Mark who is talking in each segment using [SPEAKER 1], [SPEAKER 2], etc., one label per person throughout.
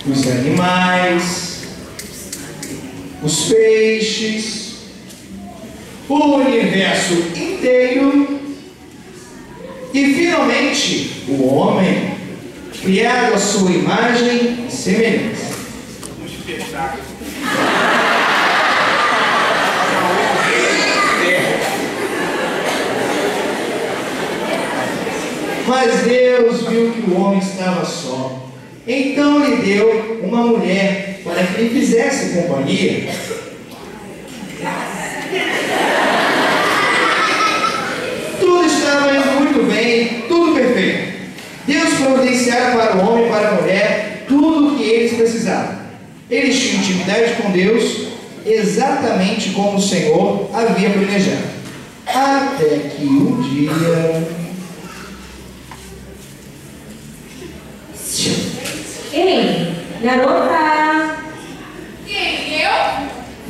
[SPEAKER 1] os animais, os peixes, o universo inteiro e, finalmente, o homem, criado à sua imagem e semelhança.
[SPEAKER 2] Um espetáculo.
[SPEAKER 1] Mas Deus viu que o homem estava só. Então lhe deu uma mulher para que lhe fizesse companhia. Tudo estava indo muito bem, tudo perfeito. Deus providenciara para o homem e para a mulher tudo o que eles precisavam. Eles tinham intimidade com Deus, exatamente como o Senhor havia planejado. Até que um dia...
[SPEAKER 3] Ei, garota!
[SPEAKER 4] Quem? Eu?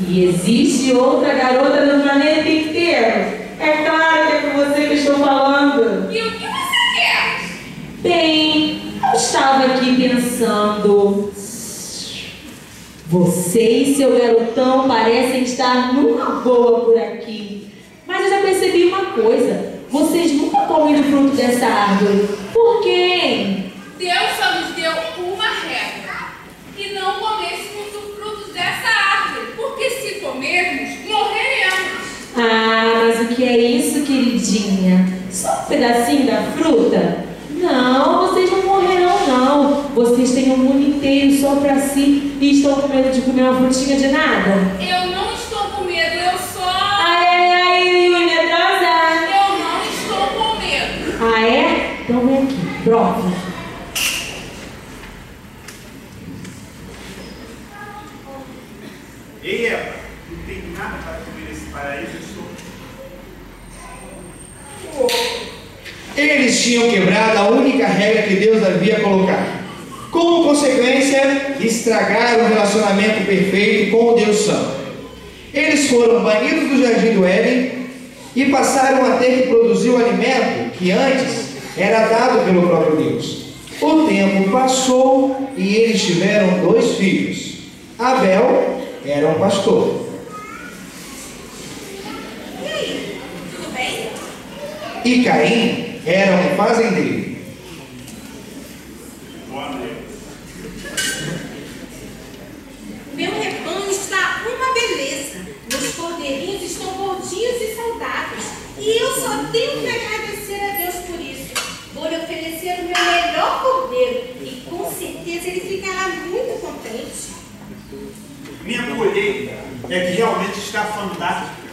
[SPEAKER 3] E existe outra garota no planeta inteiro. É claro que é com você que estou falando.
[SPEAKER 4] E o que você quer?
[SPEAKER 3] Bem, eu estava aqui pensando. Você e seu garotão parecem estar numa boa por aqui. Mas eu já percebi uma coisa. Vocês nunca comem do fruto dessa árvore. Por quê?
[SPEAKER 4] Deus só nos deu uma regra: que não comêssemos do fruto dessa árvore, porque se comermos, morreremos.
[SPEAKER 3] Ah, mas o que é isso, queridinha? Só um pedacinho da fruta? Não, vocês não morrerão, não. Vocês têm um mundo inteiro só pra si e estão com medo de comer uma frutinha de nada?
[SPEAKER 4] Eu não estou com medo, eu só...
[SPEAKER 3] Ai, medrosa!
[SPEAKER 4] Eu não estou com medo.
[SPEAKER 3] Ah, é? Então vem aqui, prova.
[SPEAKER 2] Ei, Eva, não tem nada para comer nesse paraíso, eu estou...
[SPEAKER 1] Eles tinham quebrado a única regra que Deus havia colocado. Como consequência, estragaram o relacionamento perfeito com o Deus Santo. Eles foram banidos do jardim do Éden e passaram a ter que produzir o alimento que antes era dado pelo próprio Deus. O tempo passou e eles tiveram 2 filhos. Abel era um pastor.
[SPEAKER 4] E aí, tudo bem?
[SPEAKER 1] E Caim era um fazendeiro.
[SPEAKER 2] Boa noite.
[SPEAKER 5] Meu rebanho está uma beleza. Meus cordeirinhos estão gordinhos e saudáveis. E eu só tenho que agradecer a Deus por isso. Vou lhe oferecer o meu melhor cordeiro. E com certeza ele ficará muito contente.
[SPEAKER 2] Minha colheita é que realmente está fantástica.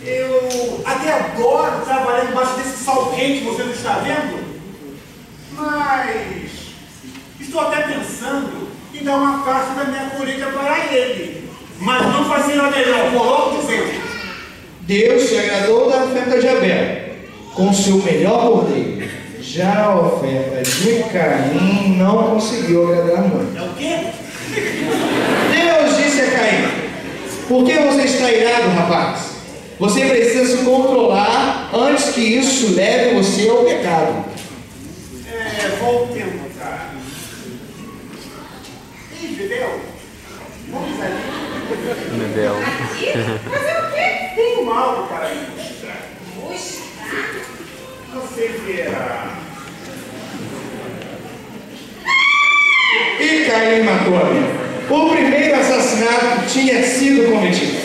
[SPEAKER 2] Eu até adoro trabalhar embaixo desse sol quente, você não está vendo? Mas estou até pensando em dar uma parte da minha colheita para ele. Mas não fazer a melhor, vou logo dizendo.
[SPEAKER 1] Deus se agradou da oferta de Abel com seu melhor cordeiro. Já a oferta de Caim não conseguiu agradar muito.
[SPEAKER 2] É o quê?
[SPEAKER 1] Deus disse a Caim: por que você está irado, rapaz? Você precisa se controlar antes que isso leve você ao pecado.
[SPEAKER 2] Vou tentar. Ei, Bebel, vamos ali.
[SPEAKER 6] Bebel.
[SPEAKER 2] Fazer o quê? Tenho algo para lhe mostrar.
[SPEAKER 5] Mostrar?
[SPEAKER 2] Você verá.
[SPEAKER 1] E Caim matou Abel. O primeiro assassinato tinha sido cometido.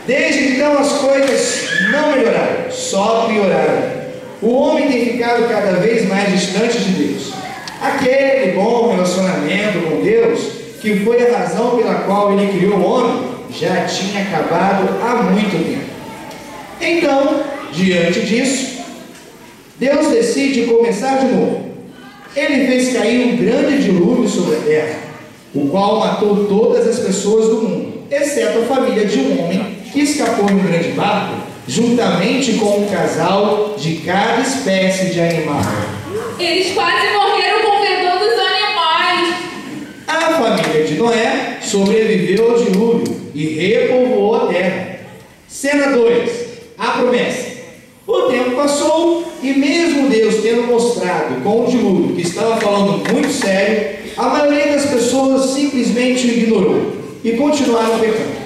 [SPEAKER 1] Desde então as coisas não melhoraram, só pioraram. O homem tem ficado cada vez mais distante de Deus. Aquele bom relacionamento com Deus, que foi a razão pela qual ele criou o homem, já tinha acabado há muito tempo. Então, diante disso, Deus decide começar de novo. Ele fez cair um grande dilúvio sobre a terra, o qual matou todas as pessoas do mundo, exceto a família de um homem que escapou em um grande barco, juntamente com um casal de cada espécie de animal.
[SPEAKER 4] Eles quase morreram com o fedor dos animais.
[SPEAKER 1] A família de Noé sobreviveu ao dilúvio e repovoou a terra. Cena 2. A promessa. O tempo passou e mesmo Deus tendo mostrado com o dilúvio que estava falando muito sério, a maioria das pessoas simplesmente o ignorou e continuaram pecando.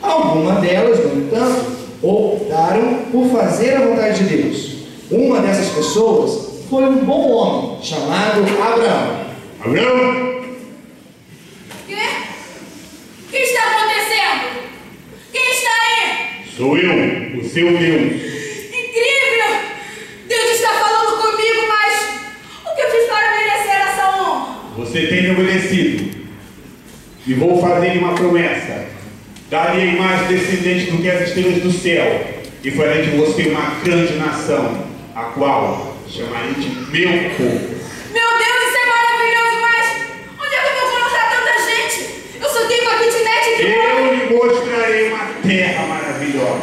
[SPEAKER 1] Algumas delas, no entanto, optaram por fazer a vontade de Deus. Uma dessas pessoas foi um bom homem chamado Abraão.
[SPEAKER 6] Abraão?
[SPEAKER 4] Quê? O que está acontecendo? Quem está aí?
[SPEAKER 6] Sou eu, o seu Deus.
[SPEAKER 4] Incrível! Deus está falando comigo, mas o que eu fiz para merecer essa honra?
[SPEAKER 6] Você tem me obedecido. E vou fazer uma promessa. Darei mais descendentes do que as estrelas do céu. E farei de você uma grande nação, a qual chamarei de meu povo.
[SPEAKER 4] Meu Deus, isso é maravilhoso, mas onde é que eu vou colocar tanta gente? Eu só tenho uma kitnet aqui.
[SPEAKER 6] Eu lhe mostrarei uma terra maravilhosa,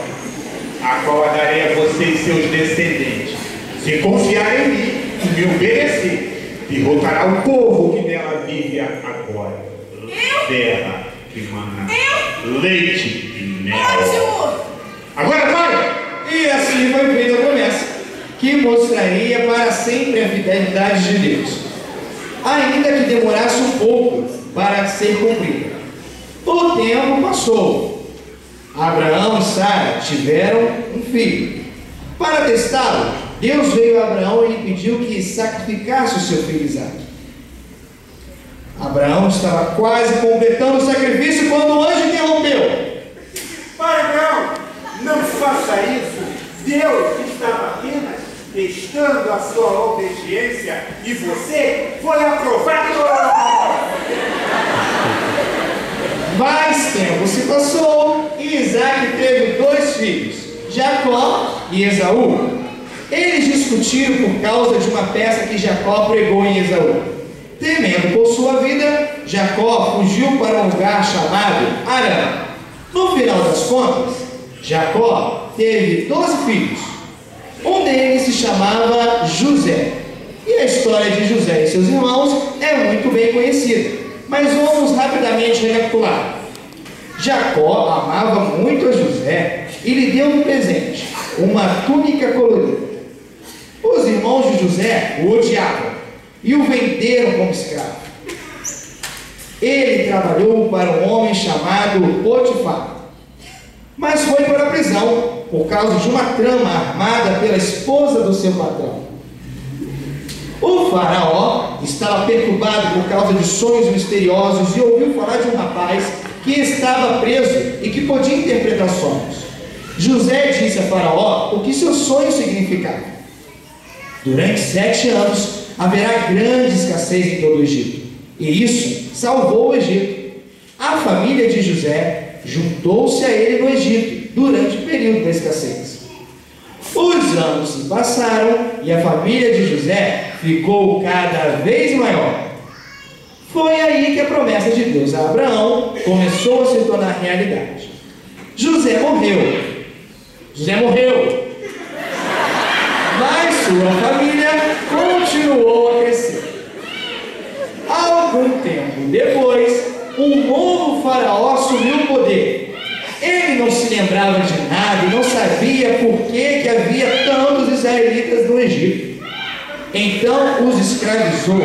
[SPEAKER 6] a qual a darei a você e seus descendentes. Se confiar em mim e me obedecer, derrotará o povo que nela vive agora. Terra que mana leite e mel.
[SPEAKER 4] Ótimo!
[SPEAKER 1] Agora vai! E assim foi feita a promessa, que mostraria para sempre a fidelidade de Deus, ainda que demorasse um pouco para ser cumprida. O tempo passou. Abraão e Sara tiveram um filho. Para testá-lo, Deus veio a Abraão e lhe pediu que sacrificasse o seu filho Isaque. Abraão estava quase completando o sacrifício quando o anjo interrompeu.
[SPEAKER 2] Pai Abraão, não faça isso. Deus estava apenas testando a sua obediência e você foi aprovado.
[SPEAKER 1] Mais tempo se passou e Isaque teve 2 filhos, Jacó e Esaú. Eles discutiram por causa de uma peça que Jacó pregou em Esaú. Temendo por sua vida, Jacó fugiu para um lugar chamado Arã. No final das contas, Jacó teve 12 filhos. Um deles se chamava José. E a história de José e seus irmãos é muito bem conhecida, mas vamos rapidamente recapitular. Jacó amava muito a José e lhe deu um presente, uma túnica colorida. Os irmãos de José o odiavam e o venderam como escravo. Ele trabalhou para um homem chamado Potifar, mas foi para a prisão por causa de uma trama armada pela esposa do seu patrão. O faraó estava perturbado por causa de sonhos misteriosos e ouviu falar de um rapaz que estava preso e que podia interpretar sonhos. José disse a faraó o que seus sonhos significavam. Durante 7 anos haverá grande escassez em todo o Egito, e isso salvou o Egito. A família de José juntou-se a ele no Egito durante o período da escassez. Os anos se passaram e a família de José ficou cada vez maior. Foi aí que a promessa de Deus a Abraão começou a se tornar realidade. José morreu. Mas sua família continuou a crescer. Algum tempo depois, um novo faraó assumiu o poder. Ele não se lembrava de nada e não sabia por que havia tantos israelitas no Egito. Então os escravizou,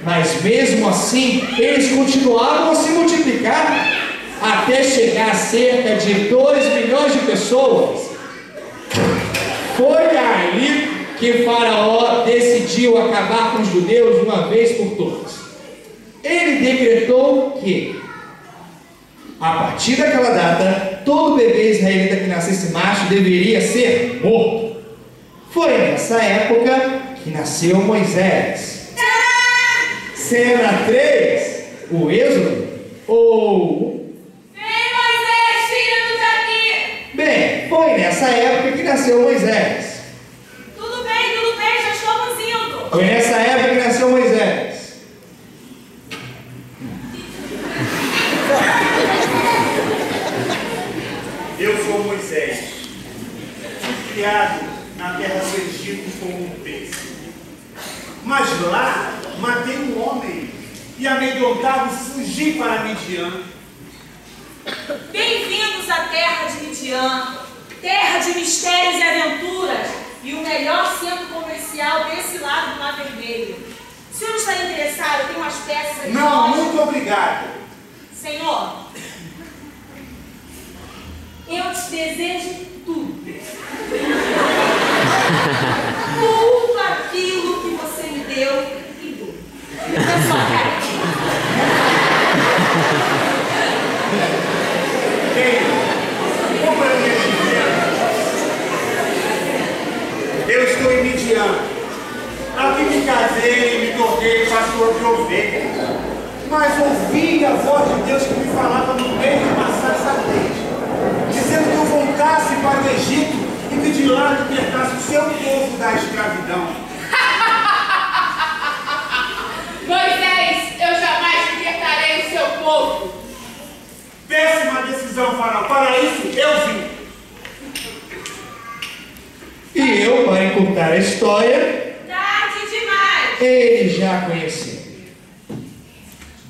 [SPEAKER 1] mas mesmo assim eles continuavam a se multiplicar até chegar a cerca de 2 milhões de pessoas. Foi aí que Faraó decidiu acabar com os judeus de uma vez por todas. Ele decretou que, a partir daquela data, todo bebê israelita que nascesse macho deveria ser morto. Foi nessa época que nasceu Moisés. Cena 3, o Êxodo, ou...
[SPEAKER 4] Vem, Moisés, tira-nos daqui!
[SPEAKER 1] Bem, foi nessa época que nasceu Moisés.
[SPEAKER 5] Tudo bem, já estamos indo.
[SPEAKER 1] Foi nessa época que nasceu Moisés.
[SPEAKER 2] Eu sou Moisés, fui criado na terra do Egito como um príncipe. Mas lá matei um homem e amedrontado fugi para Midian.
[SPEAKER 5] Bem-vindos à terra de Midian, terra de mistérios e aventuras e o melhor centro comercial desse lado do Mar Vermelho. Se o senhor está interessado, tem umas dessas de
[SPEAKER 2] Não,
[SPEAKER 5] nós?
[SPEAKER 2] muito obrigado.
[SPEAKER 5] Senhor, eu te desejo tudo. Tudo aquilo que você me deu e dou. É só
[SPEAKER 2] Como eu ia dizer, eu estou em Midian. Aqui me casei e me tornei pastor de ovelhas. Mas ouvi a voz de Deus que me falava no meio de uma sarça ardente, dizendo que eu voltasse para o Egito e que de lá libertasse o seu povo da escravidão.
[SPEAKER 4] Moisés, eu jamais libertarei o seu povo.
[SPEAKER 2] Péssima decisão, Faraó. Para isso, eu vim.
[SPEAKER 1] E eu, para encurtar a história,
[SPEAKER 5] tarde demais.
[SPEAKER 1] ele já conheceu.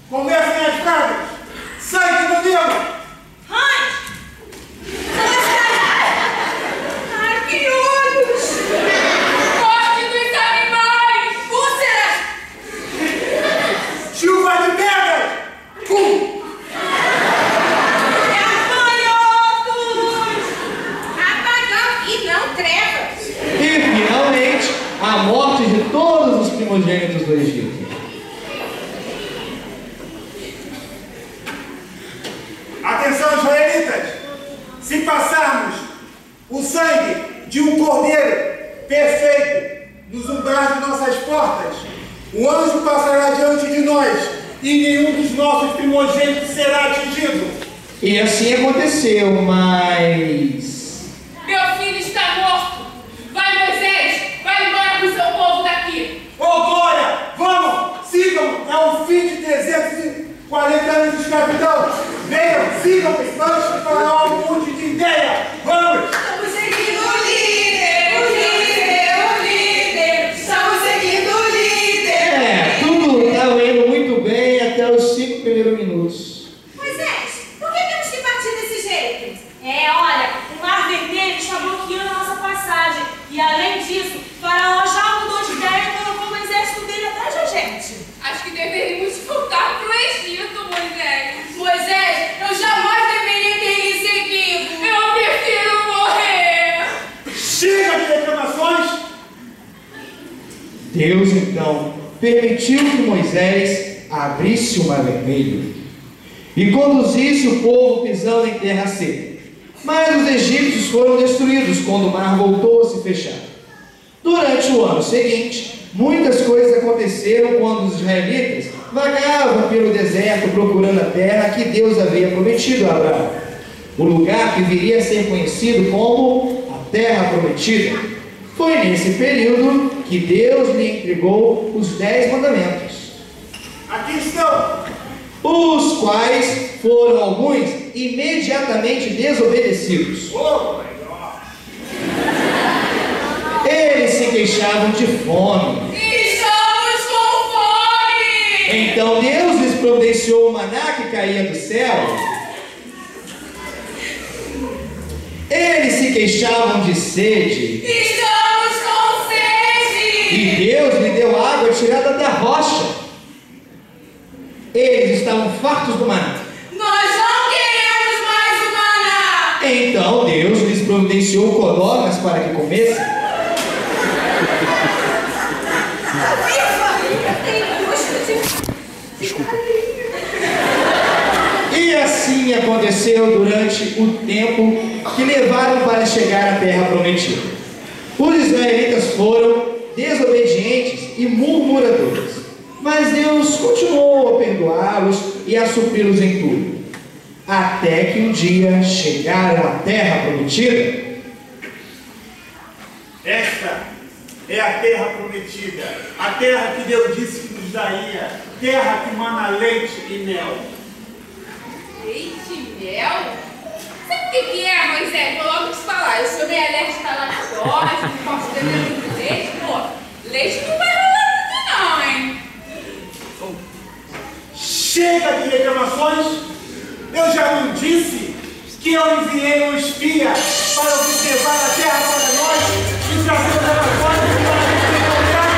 [SPEAKER 2] Comecem as cargas. Sai de modelo.
[SPEAKER 5] Ai, que olhos!
[SPEAKER 4] Morte dos animais.
[SPEAKER 5] Úlceras!
[SPEAKER 2] Chuva de pedras.
[SPEAKER 5] Gafanhotos! Apagão e não trevas!
[SPEAKER 1] E, finalmente, a morte de todos os primogênitos do Egito.
[SPEAKER 2] Atenção, israelitas! Se passarmos o sangue de um cordeiro perfeito nos umbrais de nossas portas, o anjo passará diante de nós e nenhum dos nossos primogênitos será atingido.
[SPEAKER 1] E assim aconteceu, mas...
[SPEAKER 4] Meu filho está morto. Vai, Moisés. Vai embora com o seu povo daqui.
[SPEAKER 2] Ô, glória! Vamos! Sigam! É o fim de 340 anos de escravidão! Venham! Sigam-me! Vamos para um monte de ideia! Vamos!
[SPEAKER 5] Estamos seguindo o líder! O líder! O líder! Estamos seguindo o líder!
[SPEAKER 1] Tudo estava indo muito bem até os 5 primeiros minutos.
[SPEAKER 5] Moisés, por que temos que partir desse jeito? Olha, o mar vermelho está bloqueando a nossa passagem. E além disso, Faraó já mudou de ideia e colocou o exército dele atrás da gente.
[SPEAKER 4] Acho que deveríamos voltar pro Egito, Moisés.
[SPEAKER 5] Moisés, eu jamais deveria ter lhe seguido.
[SPEAKER 4] Eu prefiro morrer.
[SPEAKER 2] Chega de reclamações!
[SPEAKER 1] Deus, então, permitiu que Moisés abrisse o mar vermelho e conduzisse o povo pisando em terra seca. Mas os egípcios foram destruídos quando o mar voltou a se fechar. Durante o ano seguinte, muitas coisas aconteceram quando os israelitas vagavam pelo deserto procurando a terra que Deus havia prometido a Abraão, o lugar que viria a ser conhecido como a Terra Prometida. Foi nesse período que Deus lhe entregou os 10 mandamentos,
[SPEAKER 2] Aqui estão!
[SPEAKER 1] os quais foram alguns imediatamente desobedecidos.
[SPEAKER 2] Oh, my God!
[SPEAKER 1] Eles se queixavam de fome.
[SPEAKER 4] Estamos com fome.
[SPEAKER 1] Então Deus lhes providenciou o maná que caía do céu. Eles se queixavam de sede.
[SPEAKER 4] Estamos com sede.
[SPEAKER 1] E Deus lhe deu água tirada da rocha. Eles estavam fartos do maná.
[SPEAKER 5] Nós não queremos mais o maná.
[SPEAKER 1] Então Deus lhes providenciou codornas para que comessem. E assim aconteceu durante o tempo que levaram para chegar à terra prometida. Os israelitas foram desobedientes e murmuradores, mas Deus continuou a perdoá-los e a supri-los em tudo, até que um dia chegaram à terra prometida.
[SPEAKER 2] Esta é a terra prometida, a terra que Deus disse que nos daria, terra que mana leite e mel.
[SPEAKER 4] Leite e mel? Sabe o que é, Moisés? Vou logo te falar. Eu sou meio alérgica à lactose, não posso beber muito leite. Pô, leite não vai rolar muito não, hein?
[SPEAKER 2] Chega de reclamações! Eu já não disse que eu enviei um espia para observar a terra para nós e trazer os relatórios para a gente encontrar?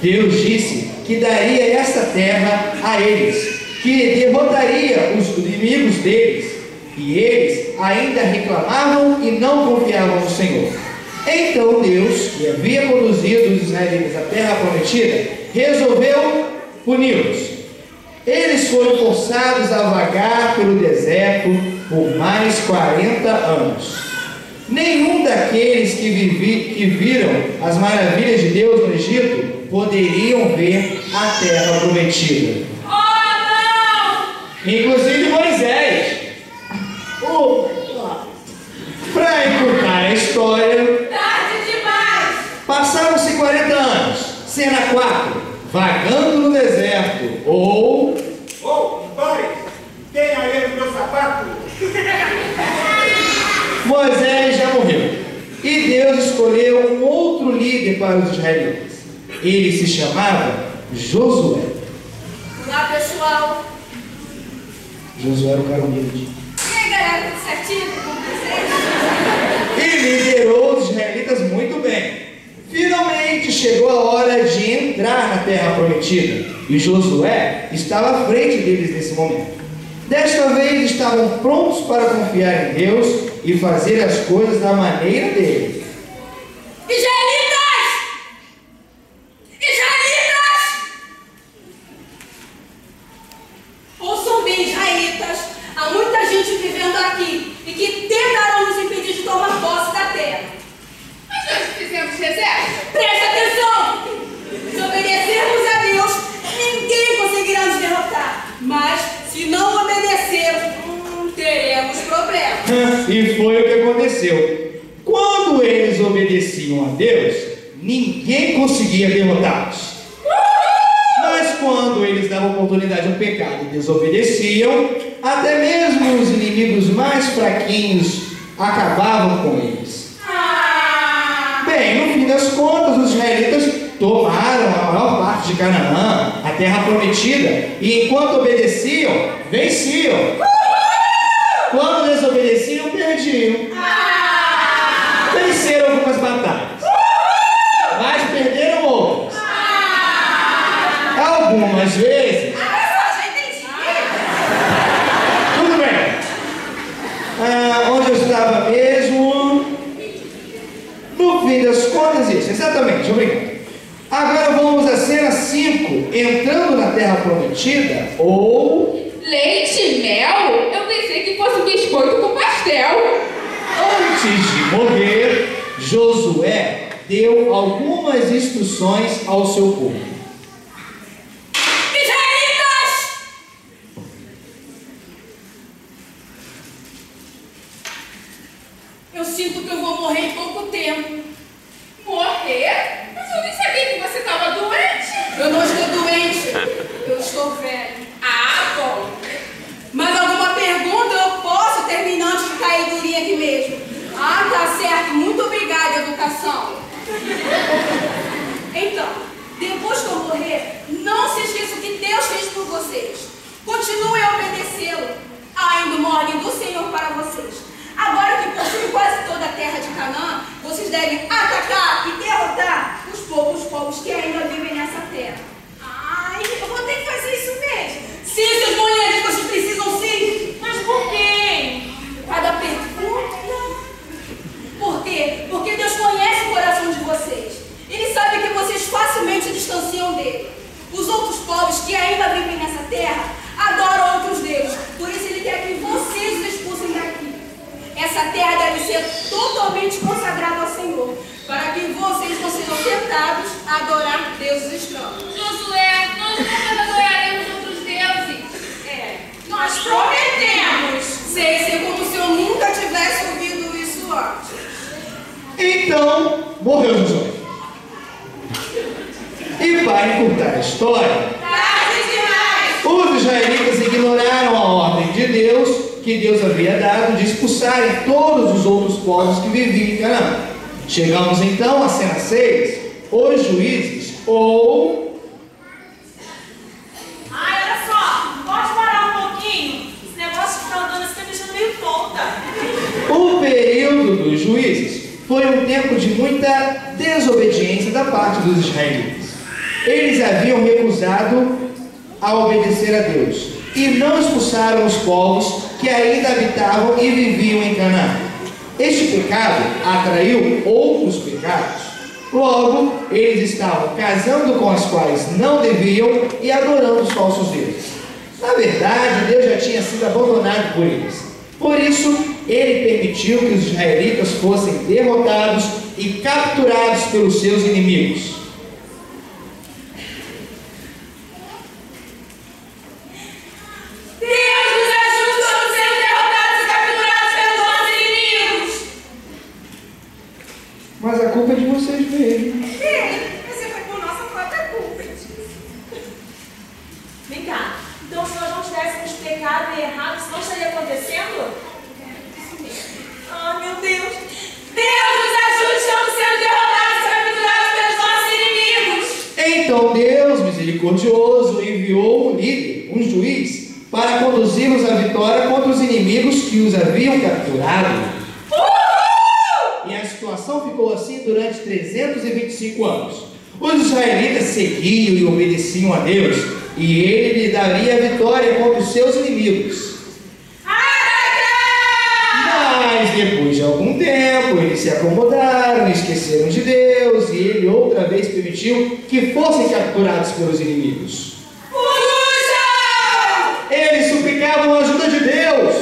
[SPEAKER 1] Deus disse que daria esta terra a eles, que derrotaria os inimigos deles, e eles ainda reclamavam e não confiavam no Senhor. Então Deus, que havia conduzido os israelitas à terra prometida, resolveu puni-los. Eles foram forçados a vagar pelo deserto por mais 40 anos. Nenhum daqueles que viram as maravilhas de Deus no Egito poderiam ver a terra prometida. Inclusive Moisés. Para encurtar a história,
[SPEAKER 5] Tarde demais!
[SPEAKER 1] passaram-se 40 anos. Cena 4, vagando no deserto. Ou
[SPEAKER 2] Pare! Tem areia no meu sapato?
[SPEAKER 1] Moisés já morreu. E Deus escolheu um outro líder para os israelitas. Ele se chamava Josué.
[SPEAKER 5] Olá, pessoal!
[SPEAKER 1] Josué era o cara humilde.
[SPEAKER 5] E aí, galera, tudo certinho com vocês?
[SPEAKER 1] E liderou os israelitas muito bem. Finalmente chegou a hora de entrar na terra prometida. E Josué estava à frente deles nesse momento. Desta vez estavam prontos para confiar em Deus e fazer as coisas da maneira dele.
[SPEAKER 5] Israelitas! Israelitas! Ouçam bem, israelitas. Há muita gente vivendo aqui e que tentarão nos impedir de tomar posse da terra.
[SPEAKER 4] Mas nós fizemos reserva.
[SPEAKER 5] Preste atenção! Se obedecermos a Deus, ninguém conseguirá nos derrotar. Mas, se não obedecermos, teremos problemas.
[SPEAKER 1] E foi o que aconteceu. Quando eles obedeciam a Deus, ninguém conseguia derrotá-los. Mas quando eles davam oportunidade ao pecado e desobedeciam, até mesmo os inimigos mais fraquinhos acabavam com eles. Bem, no fim das contas, os israelitas tomaram a maior parte de Canaã, a terra prometida, e enquanto obedeciam, venciam. Quando desobedeciam, perdiam. Venceram algumas batalhas, mas perderam outras. Algumas vezes.
[SPEAKER 5] Já entendi.
[SPEAKER 1] Tudo bem. Onde eu estava mesmo? No fim das contas, isso. Exatamente, obrigado. Agora vamos à cena 5. Entrando na terra prometida, ou...
[SPEAKER 4] Leite e mel? Eu pensei que fosse biscoito com pastel.
[SPEAKER 1] Antes de morrer, Josué deu algumas instruções ao seu povo.
[SPEAKER 5] Israelitas! Eu sinto que eu vou morrer em pouco tempo.
[SPEAKER 4] Morrer? Mas eu nem sabia que você estava doente.
[SPEAKER 5] Eu não estou doente. Eu estou velho.
[SPEAKER 4] Ah, bom.
[SPEAKER 5] Mais alguma pergunta? Eu posso terminar antes de cair durinha aqui mesmo. Ah, tá certo. Muito obrigada, educação. Então, depois que eu morrer, não se esqueçam o que Deus fez por vocês. Continuem a obedecê-lo. Há ainda uma ordem do Senhor para vocês. Agora que possuem quase toda a terra de Canaã, vocês devem atacar e derrotar os poucos povos que ainda vivem nessa terra. Ai, eu vou ter que fazer isso mesmo. Sim, seus mulheres, vocês precisam sim. Mas por quê? Cada pergunta. Por quê? Porque Deus conhece o coração de vocês. Ele sabe que vocês facilmente se distanciam dele. Os outros povos que ainda vivem nessa terra adoram outros deuses. Por isso ele quer que vocês os expulsem daqui. Essa terra deve ser totalmente consagrada ao Senhor, para que vocês não sejam tentados a adorar deuses estranhos.
[SPEAKER 4] Josué, nós nunca adoraremos outros deuses.
[SPEAKER 5] Nós prometemos. Sei como se eu nunca tivesse ouvido isso antes.
[SPEAKER 1] Então, morreu Josué. E para encurtar a história,
[SPEAKER 5] Tarde demais!
[SPEAKER 1] os israelitas ignoraram a ordem de Deus, que Deus havia dado, de expulsarem todos os outros povos que viviam em Canaã. Chegamos então à cena 6, os juízes, ou...
[SPEAKER 7] Ai, olha só, pode parar um pouquinho? Esse negócio de ficar andando assim tá me deixando meio tonta.
[SPEAKER 1] O período dos juízes foi um tempo de muita desobediência da parte dos israelitas. eles haviam recusado a obedecer a Deus e não expulsaram os povos que ainda habitavam e viviam em Canaã. Este pecado atraiu outros pecados. Logo, eles estavam casando com as quais não deviam e adorando os falsos deuses. Na verdade, Deus já tinha sido abandonado por eles. Por isso, ele permitiu que os israelitas fossem derrotados e capturados pelos seus inimigos.
[SPEAKER 7] Deus nos ajude, estamos sendo derrotados e capturados pelos nossos inimigos.
[SPEAKER 1] Mas a culpa é de vocês mesmo.
[SPEAKER 5] Mas foi por nossa própria culpa.
[SPEAKER 7] Vem cá, então se nós não tivéssemos pecado e errado, isso não estaria acontecendo? Ah, meu Deus! Deus nos ajude, estamos sendo derrotados e capturados pelos nossos inimigos!
[SPEAKER 1] Então Deus, misericordioso, enviou um líder, um juiz, para conduzi-los à vitória contra os inimigos que os haviam capturado. E a situação ficou assim durante 325 anos. Os israelitas seguiam e obedeciam a Deus, e ele lhe daria a vitória contra os seus inimigos. Mas depois de algum tempo, eles se acomodaram, esqueceram de Deus, e ele outra vez permitiu que fossem capturados pelos inimigos. Eles suplicavam a ajuda de Deus.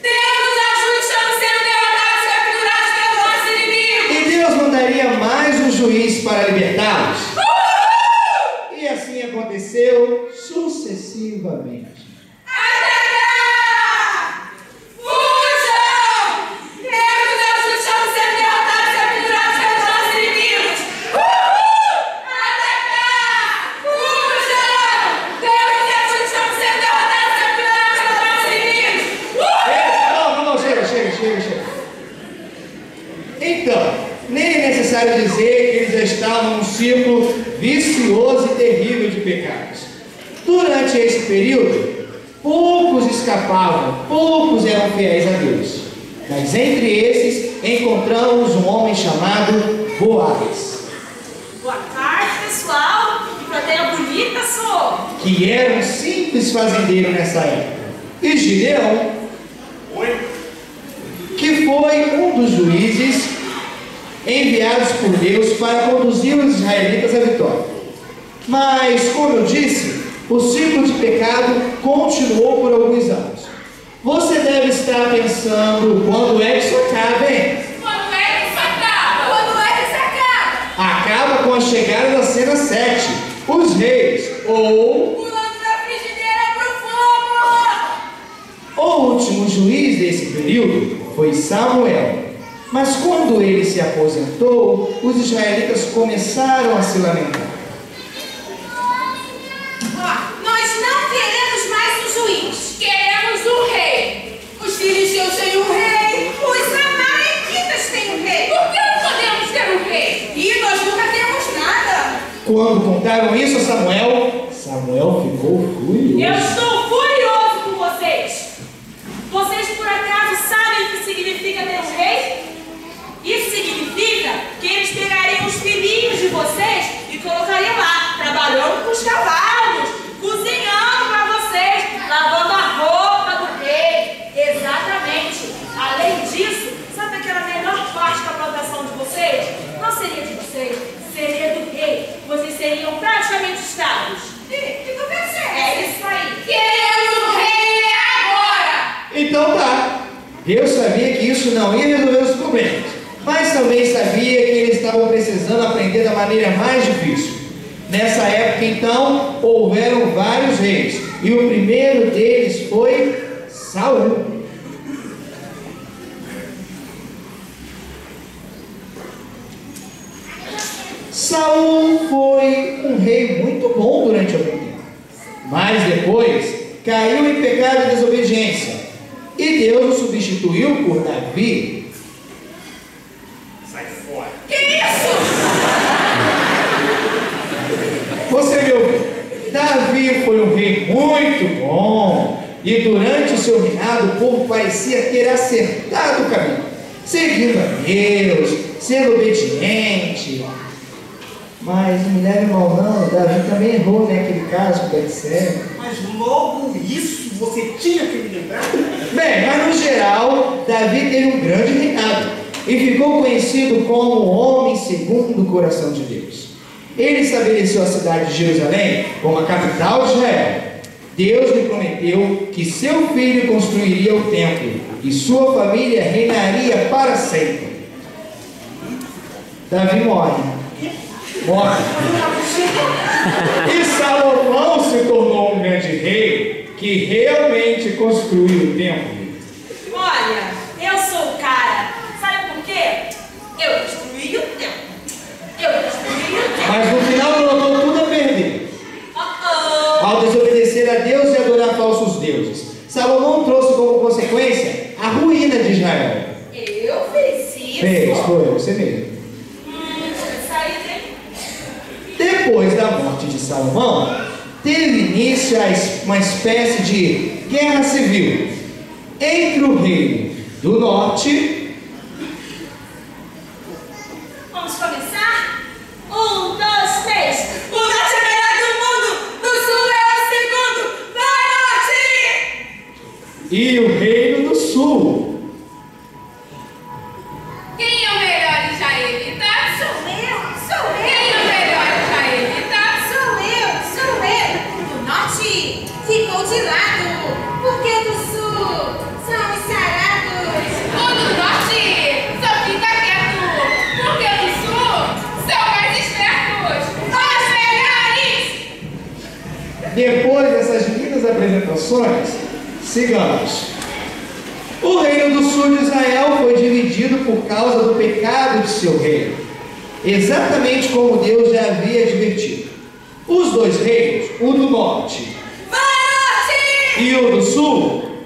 [SPEAKER 7] Deus nos ajude, estamos sendo derrotados e capturados pelos nossos inimigos!
[SPEAKER 1] E Deus mandaria mais um juiz para libertá-los. E assim aconteceu sucessivamente.
[SPEAKER 7] Atacar! Fujam! Deus nos ajude, estamos sendo derrotados e capturados pelos nossos inimigos! Atacar! Fujam! Deus nos ajude, estamos sendo derrotados e capturados pelos nossos inimigos!
[SPEAKER 1] Não, chega. Então, nem é necessário dizer que eles já estavam num ciclo vicioso e terrível de pecados. Durante esse período, poucos escapavam, poucos eram fiéis a Deus. Mas entre esses, encontramos um homem chamado Boaz,
[SPEAKER 7] Boa tarde, pessoal! Que plateia bonita sou!
[SPEAKER 1] que era um simples fazendeiro nessa época. E Gideão, que foi um dos juízes enviados por Deus para conduzir os israelitas à vitória. Mas, como eu disse, o ciclo de pecado continuou por alguns anos. Você deve estar pensando, quando é que isso acaba, hein?
[SPEAKER 4] Quando é que isso acaba?
[SPEAKER 5] Quando é que isso acaba?
[SPEAKER 1] Acaba com a chegada da cena 7, os reis, ou
[SPEAKER 5] Pulando da frigideira pro fogo!
[SPEAKER 1] o último juiz desse período foi Samuel. Mas quando ele se aposentou, os israelitas começaram a se lamentar.
[SPEAKER 5] Nós não queremos mais um juiz.
[SPEAKER 4] Queremos um rei.
[SPEAKER 5] Os filisteus têm um rei. Os amalequitas têm um rei.
[SPEAKER 4] Por que não podemos ter um rei?
[SPEAKER 5] E nós nunca temos nada.
[SPEAKER 1] Quando contaram isso a Samuel, Samuel ficou furioso.
[SPEAKER 7] Eu estou furioso com vocês! Vocês por acaso sabem o que significa ter um rei? Isso significa que eles pegariam os filhinhos de vocês e colocariam lá, trabalhando com os cavalos, cozinhando para vocês, lavando a roupa do rei. Exatamente. Além disso, sabe aquela melhor parte da plantação de vocês? Não seria de vocês, seria do rei. Vocês seriam praticamente escravos.
[SPEAKER 5] O que tu quer ser?
[SPEAKER 7] É isso aí.
[SPEAKER 4] Queremos um rei agora.
[SPEAKER 1] Então tá, Deus sabia que isso não ia resolver os problemas, mas também sabia que eles estavam precisando aprender da maneira mais difícil. Nessa época então, houveram vários reis, e o primeiro deles foi Saul. Saul foi um rei muito bom durante algum tempo, mas depois caiu em pecado e desobediência, e Deus o substituiu por Davi.
[SPEAKER 6] Sai fora.
[SPEAKER 4] Que isso?
[SPEAKER 1] Você viu, Davi foi um rei muito bom, e durante o seu reinado o povo parecia ter acertado o caminho, seguindo a Deus, sendo obediente. Mas não me leve mal não, Davi também errou naquele caso com Betseba.
[SPEAKER 2] Mas logo isso você tinha que me lembrar?
[SPEAKER 1] Bem, mas no geral, Davi teve um grande reinado e ficou conhecido como o homem segundo o coração de Deus. Ele estabeleceu a cidade de Jerusalém como a capital de Israel. Deus lhe prometeu que seu filho construiria o templo e sua família reinaria para sempre. Davi morre. E Salomão se tornou um grande rei que realmente construiu o templo.
[SPEAKER 7] Olha, eu sou o cara. Sabe por quê? Eu destruí o templo.
[SPEAKER 1] Mas no final colocou tudo a perder. Ao desobedecer a Deus e adorar falsos deuses, Salomão trouxe como consequência a ruína de Israel.
[SPEAKER 5] Eu fiz isso.
[SPEAKER 1] Fez, foi, você mesmo. Depois da morte de Salomão, teve início uma espécie de guerra civil entre o reino do norte.
[SPEAKER 7] Vamos começar? 1, 2, 3. O norte é melhor que o mundo. Do sul é o segundo. Vai, norte!
[SPEAKER 1] E o reino do sul.
[SPEAKER 4] Quem é o melhor israelita?
[SPEAKER 5] Sou eu.
[SPEAKER 4] Quem é o melhor israelita?
[SPEAKER 5] Sou eu. O norte ficou de lado, porque do sul são os sarados.
[SPEAKER 4] O do norte só fica quieto, porque do sul são mais espertos. Os melhores!
[SPEAKER 1] Depois dessas lindas apresentações, sigamos. O reino do sul de Israel foi dividido por causa do pecado de seu rei, exatamente como Deus já havia advertido. Os dois reinos, o do norte e o do sul,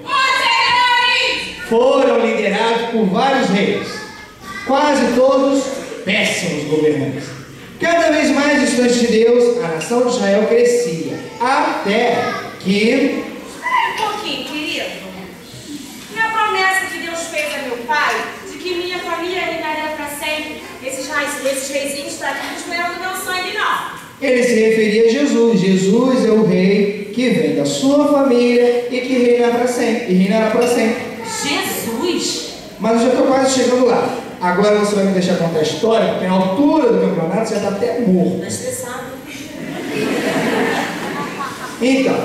[SPEAKER 1] foram liderados por vários reis, quase todos péssimos governantes. Cada vez mais distante de Deus, a nação de Israel crescia, até que...
[SPEAKER 7] Espera um pouquinho, querido. Na promessa que Deus fez a meu pai, de que minha família reinaria para sempre, esses reizinhos fraquinhos não eram do meu sangue, não.
[SPEAKER 1] Ele se referia a Jesus. Jesus é o rei que vem da sua família e que reinará para sempre.
[SPEAKER 7] Jesus?
[SPEAKER 1] Mas eu já estou quase chegando lá. Agora você vai me deixar contar a história, porque na altura do campeonato você já está até morto.
[SPEAKER 7] Está estressado.
[SPEAKER 1] Então,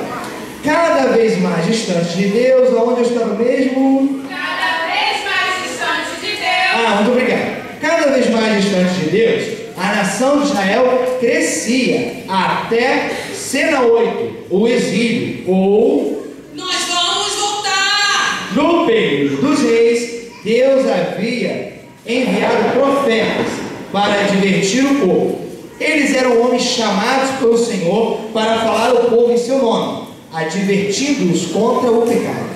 [SPEAKER 1] cada vez mais distante de Deus, aonde eu estava mesmo?
[SPEAKER 4] Cada vez mais distante de Deus.
[SPEAKER 1] Muito obrigado. Cada vez mais distante de Deus, a nação de Israel crescia até cena 8, o exílio, ou...
[SPEAKER 7] Nós vamos voltar!
[SPEAKER 1] No período dos reis, Deus havia enviado profetas para advertir o povo. Eles eram homens chamados pelo Senhor para falar ao povo em seu nome, advertindo-os contra o pecado.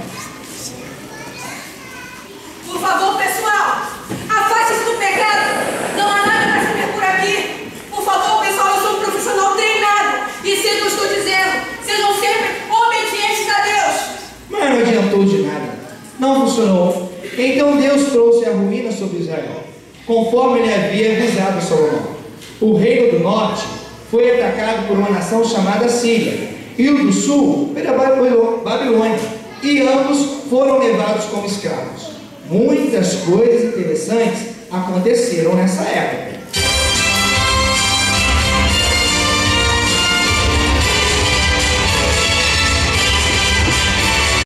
[SPEAKER 7] Por favor, pessoal, afaste-se do pecado. Não há nada para saber por aqui. Por favor, pessoal, eu sou um profissional treinado. E sei o que eu estou dizendo. Sejam sempre obedientes a Deus.
[SPEAKER 1] Mas não adiantou de nada. Não funcionou. Então Deus trouxe a ruína sobre Israel, conforme ele havia avisado a Salomão. O reino do norte foi atacado por uma nação chamada Síria, e o do sul pela Babilônia, e ambos foram levados como escravos. Muitas coisas interessantes aconteceram nessa época.